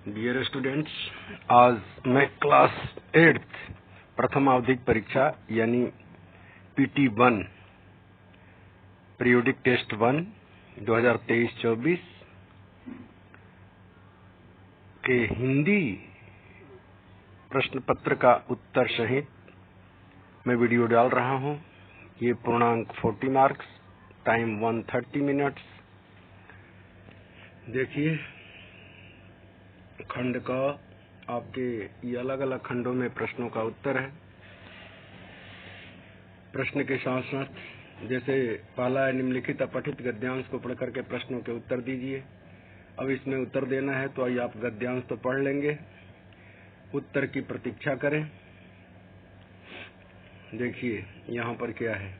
Dear students, आज मैं class 8 प्रथम आवधिक परीक्षा यानी PT1 पीरियोडिक टेस्ट 1 2023-24 के हिंदी प्रश्न पत्र का उत्तर सहित मैं वीडियो डाल रहा हूं। ये पूर्णांक 40 मार्क्स, टाइम 130 मिनट्स। देखिए, खंड का आपके ये अलग अलग खंडों में प्रश्नों का उत्तर है। प्रश्न के साथ साथ जैसे पहला है निम्नलिखित अपठित गद्यांश को पढ़ करके प्रश्नों के उत्तर दीजिए। अब इसमें उत्तर देना है तो आइए आप गद्यांश तो पढ़ लेंगे, उत्तर की प्रतीक्षा करें। देखिए यहाँ पर क्या है,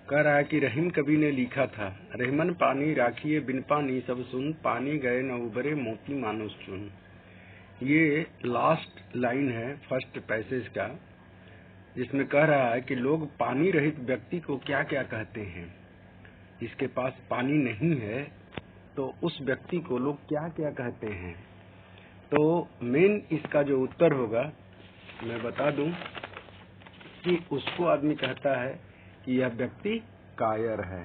कह रहा है कि रहीम कवि ने लिखा था, रहमन पानी राखिए बिन पानी सब सुन, पानी गए न उबरे मोती मानुष चुन। ये लास्ट लाइन है फर्स्ट पैसेज का, जिसमें कह रहा है कि लोग पानी रहित व्यक्ति को क्या क्या कहते हैं। जिसके पास पानी नहीं है तो उस व्यक्ति को लोग क्या क्या कहते हैं। तो मेन इसका जो उत्तर होगा मैं बता दूं कि उसको आदमी कहता है कि यह व्यक्ति कायर है।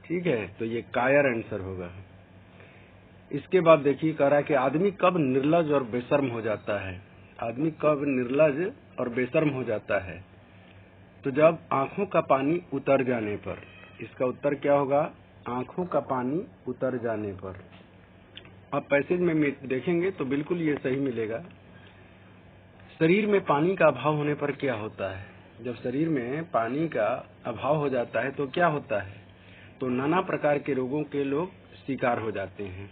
ठीक है, तो ये कायर आंसर होगा। इसके बाद देखिए, कह रहा है कि आदमी कब निर्लज और बेशर्म हो जाता है। आदमी कब निर्लज और बेशर्म हो जाता है, तो जब आंखों का पानी उतर जाने पर। इसका उत्तर क्या होगा, आंखों का पानी उतर जाने पर। अब पैसेज में देखेंगे तो बिल्कुल ये सही मिलेगा। शरीर में पानी का अभाव होने पर क्या होता है। जब शरीर में पानी का अभाव हो जाता है तो क्या होता है, तो नाना प्रकार के रोगों के लोग शिकार हो जाते हैं।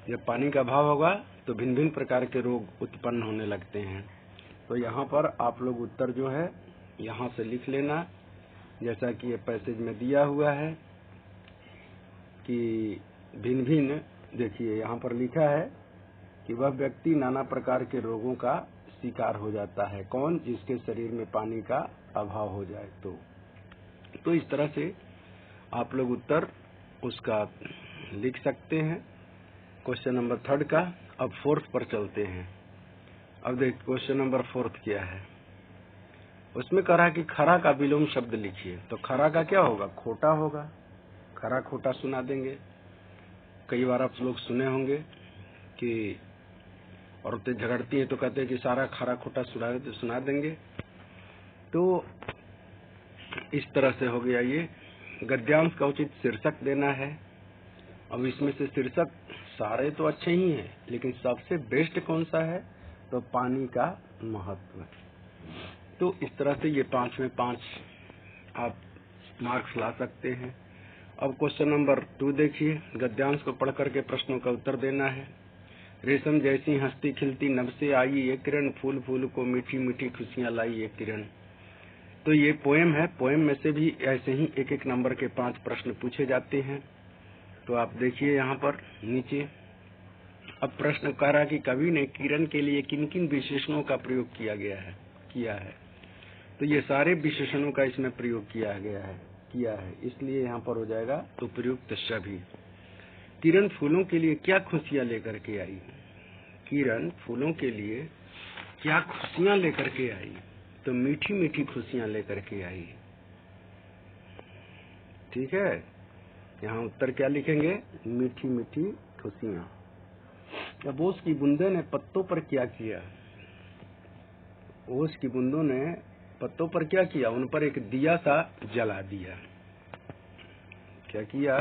जब पानी का अभाव होगा तो भिन्न भिन्न प्रकार के रोग उत्पन्न होने लगते हैं। तो यहाँ पर आप लोग उत्तर जो है यहाँ से लिख लेना, जैसा कि ये पैसेज में दिया हुआ है कि भिन्न भिन्न। देखिए यहाँ पर लिखा है कि वह व्यक्ति नाना प्रकार के रोगों का शिकार हो जाता है। कौन, जिसके शरीर में पानी का अभाव हो जाए तो इस तरह से आप लोग उत्तर उसका लिख सकते हैं क्वेश्चन नंबर 3 का। अब 4th पर चलते हैं। अब देख क्वेश्चन नंबर 4th क्या है। उसमें कह रहा है कि खरा का विलोम शब्द लिखिए। तो खरा का क्या होगा, खोटा होगा। खरा खोटा सुना देंगे। कई बार आप लोग सुने होंगे कि औरतें झगड़ती हैं तो कहते हैं कि सारा खरा खोटा सुना देंगे। तो इस तरह से हो गया। ये गद्यांश का उचित शीर्षक देना है। अब इसमें से शीर्षक सारे तो अच्छे ही हैं, लेकिन सबसे बेस्ट कौन सा है, तो पानी का महत्व। तो इस तरह से ये 5 में 5 आप मार्क्स ला सकते हैं। अब क्वेश्चन नंबर 2 देखिए, गद्यांश को पढ़ करके प्रश्नों का उत्तर देना है। रेशम जैसी हंसती खिलती नभ से आई ये किरण, फूल फूल को मीठी मीठी खुशियां लाई ये किरण। तो ये पोएम है। पोएम में से भी ऐसे ही एक एक नंबर के 5 प्रश्न पूछे जाते हैं। तो आप देखिए यहाँ पर नीचे। अब प्रश्न कह रहा कि कवि ने किरण के लिए किन किन विशेषणों का प्रयोग किया है। तो ये सारे विशेषणों का इसमें प्रयोग किया है, इसलिए यहाँ पर हो जाएगा उपयुक्त सभी। किरण फूलों के लिए क्या खुशियां लेकर के आई। किरण फूलों के लिए क्या खुशियां लेकर के आई, तो मीठी मीठी खुशियां लेकर के आई। ठीक है, यहाँ उत्तर क्या लिखेंगे, मीठी मीठी खुशियां। अब ओस की बूंदों ने पत्तों पर क्या किया। ओस की बूंदों ने पत्तों पर क्या किया, उन पर एक दिया सा जला दिया। क्या किया,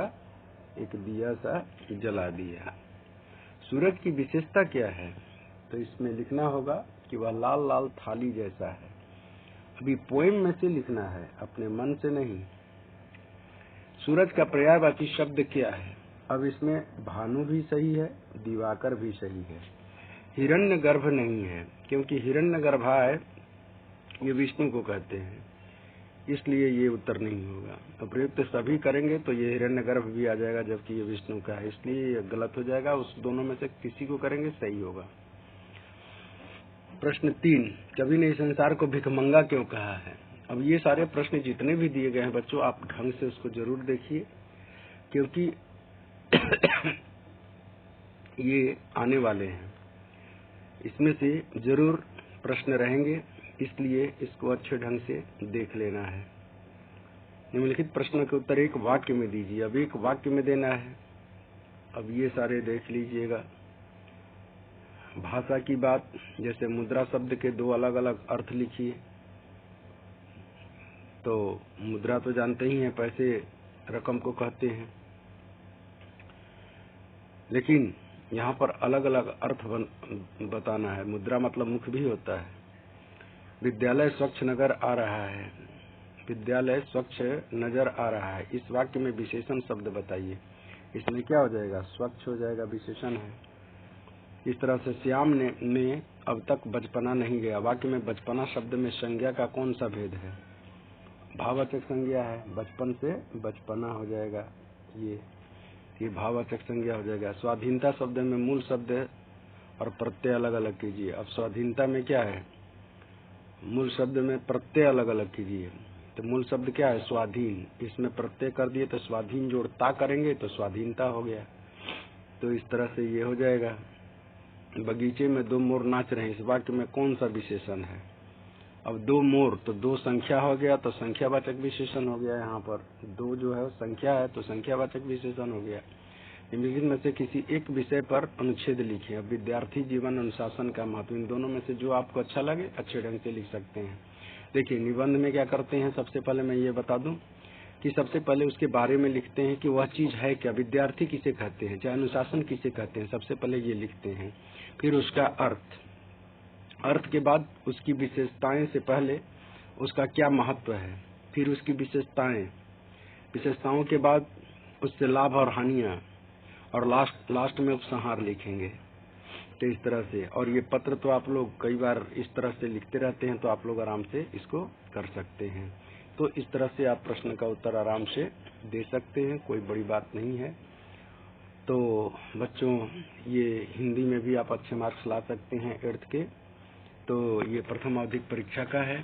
एक दिया सा जला दिया। सूरज की विशेषता क्या है, तो इसमें लिखना होगा कि वह लाल लाल थाली जैसा है। अभी पोएम में से लिखना है, अपने मन से नहीं। सूरज का पर्यायवाची शब्द क्या है। अब इसमें भानु भी सही है, दिवाकर भी सही है। हिरण्यगर्भ नहीं है, क्योंकि हिरण्यगर्भाय ये विष्णु को कहते हैं, इसलिए ये उत्तर नहीं होगा। तो प्रयुक्त सभी करेंगे तो ये हिरण्यगर्भ भी आ जाएगा, जबकि ये विष्णु का है, इसलिए ये गलत हो जाएगा। उस दोनों में से किसी को करेंगे सही होगा। प्रश्न 3, कवि ने इस संसार को भिखमंगा क्यों कहा है। अब ये सारे प्रश्न जितने भी दिए गए हैं बच्चों, आप ढंग से उसको जरूर देखिए, क्योंकि ये आने वाले हैं। इसमें से जरूर प्रश्न रहेंगे, इसलिए इसको अच्छे ढंग से देख लेना है। निम्नलिखित प्रश्न के उत्तर एक वाक्य में दीजिए। अब एक वाक्य में देना है। अब ये सारे देख लीजिएगा। भाषा की बात, जैसे मुद्रा शब्द के दो अलग अलग अर्थ लिखिए। तो मुद्रा तो जानते ही हैं, पैसे रकम को कहते हैं, लेकिन यहाँ पर अलग अलग अर्थ बताना है। मुद्रा मतलब मुख भी होता है। विद्यालय स्वच्छ नगर आ रहा है। विद्यालय स्वच्छ नजर आ रहा है। इस वाक्य में विशेषण शब्द बताइए। इसमें क्या हो जाएगा? स्वच्छ हो जाएगा, विशेषण है। इस तरह से श्याम ने अब तक बचपना नहीं गया। वाक्य में बचपना शब्द में संज्ञा का कौन सा भेद है? भाववाचक संज्ञा है, बचपन से बचपना हो जाएगा। ये भाववाचक संज्ञा हो जाएगा। स्वाधीनता शब्द में मूल शब्द और प्रत्यय अलग अलग कीजिए। अब स्वाधीनता में क्या है? मूल शब्द में प्रत्यय अलग अलग कीजिए। तो मूल शब्द क्या है? स्वाधीन। इसमें प्रत्यय कर दिए तो स्वाधीन जोड़ता करेंगे तो स्वाधीनता हो गया। तो इस तरह से ये हो जाएगा। बगीचे में दो मोर नाच रहे हैं। इस वाक्य में कौन सा विशेषण है? अब दो मोर, तो दो संख्या हो गया, तो संख्यावाचक विशेषण हो गया। यहाँ पर दो जो है संख्या है, तो संख्यावाचक विशेषण हो गया। निम्नलिखित में से किसी एक विषय पर अनुच्छेद लिखिए। अब विद्यार्थी जीवन, अनुशासन का महत्व, इन दोनों में से जो आपको अच्छा लगे अच्छे ढंग से लिख सकते हैं। देखिए, निबंध में क्या करते हैं? सबसे पहले मैं ये बता दूं कि सबसे पहले उसके बारे में लिखते हैं कि वह चीज है क्या, विद्यार्थी किसे कहते हैं, चाहे अनुशासन किसे कहते हैं, सबसे पहले ये लिखते हैं। फिर उसका अर्थ के बाद उसकी विशेषताएं से पहले उसका क्या महत्व है, फिर उसकी विशेषताओं के बाद उससे लाभ और हानियां, और लास्ट में उपसंहार लिखेंगे। तो इस तरह से, और ये पत्र तो आप लोग कई बार इस तरह से लिखते रहते हैं, तो आप लोग आराम से इसको कर सकते हैं। तो इस तरह से आप प्रश्न का उत्तर आराम से दे सकते हैं, कोई बड़ी बात नहीं है। तो बच्चों, ये हिंदी में भी आप अच्छे मार्क्स ला सकते हैं 8th के। तो ये प्रथम आवधिक परीक्षा का है।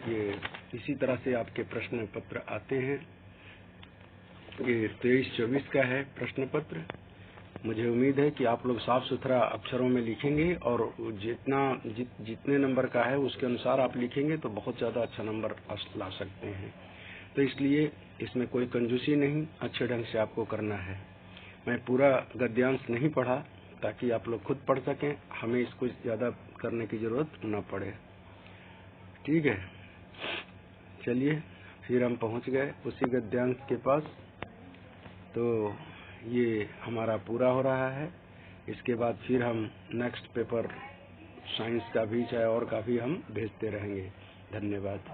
ये इसी तरह से आपके प्रश्न पत्र आते हैं। ये 23-24 का है प्रश्न पत्र। मुझे उम्मीद है कि आप लोग साफ सुथरा अक्षरों में लिखेंगे, और जितने नंबर का है उसके अनुसार आप लिखेंगे तो बहुत ज़्यादा अच्छा नंबर ला सकते हैं। तो इसलिए इसमें कोई कंजूसी नहीं, अच्छे ढंग से आपको करना है। मैं पूरा गद्यांश नहीं पढ़ा ताकि आप लोग खुद पढ़ सकें, हमें इसको ज़्यादा करने की ज़रूरत न पड़े। ठीक है, चलिए फिर हम पहुंच गए उसी गद्यांश के पास। तो ये हमारा पूरा हो रहा है। इसके बाद फिर हम नेक्स्ट पेपर साइंस का भी चाहे और का भी हम भेजते रहेंगे। धन्यवाद।